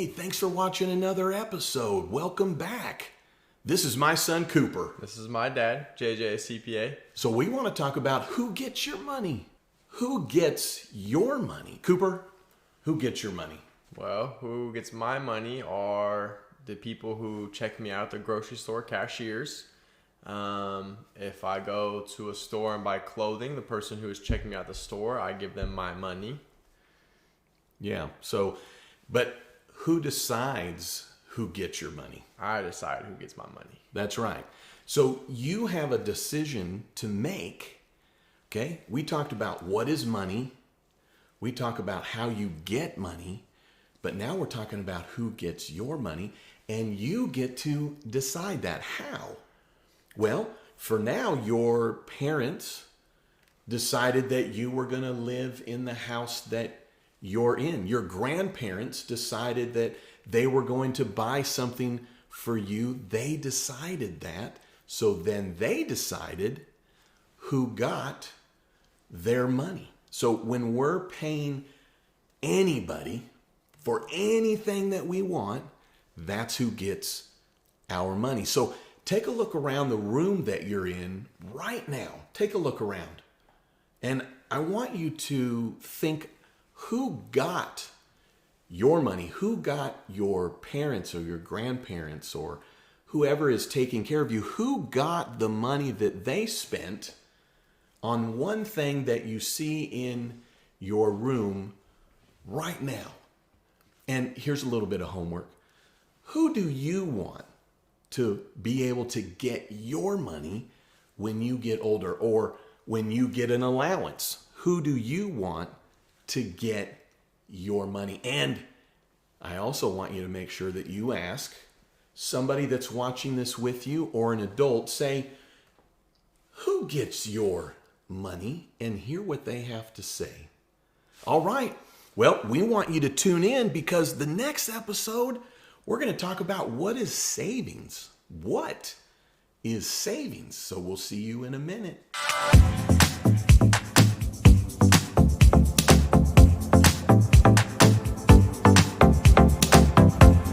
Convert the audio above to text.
thanks for watching another episode. Welcome back. This is my son, Cooper. This is my dad, CJ the CPA. So we want to talk about who gets your money. Who gets your money? Cooper, who gets your money? Well, who gets my money are the people who check me out at the grocery store, cashiers. If I go to a store and buy clothing, the person who is checking me out the store, I give them my money. Yeah, but who decides who gets your money? I decide who gets my money. That's right. So you have a decision to make, okay? We talked about what is money. We talk about how you get money. But now we're talking about who gets your money, and you get to decide that. How? Well, for now, your parents decided that you were going to live in the house that you're in. Your grandparents decided that they were going to buy something for you. They decided that. So then they decided who got their money. So when we're paying anybody for anything that we want, that's who gets our money. So take a look around the room that you're in right now. Take a look around. And I want you to think, who got your money? Who got your parents or your grandparents or whoever is taking care of you? Who got the money that they spent on one thing that you see in your room right now? And here's a little bit of homework. Who do you want to be able to get your money when you get older or when you get an allowance? Who do you want to get your money? And I also want you to make sure that you ask somebody that's watching this with you or an adult, say, who gets your money? And hear what they have to say. All right. Well, we want you to tune in because the next episode, we're going to talk about what is savings. What is savings? So we'll see you in a minute.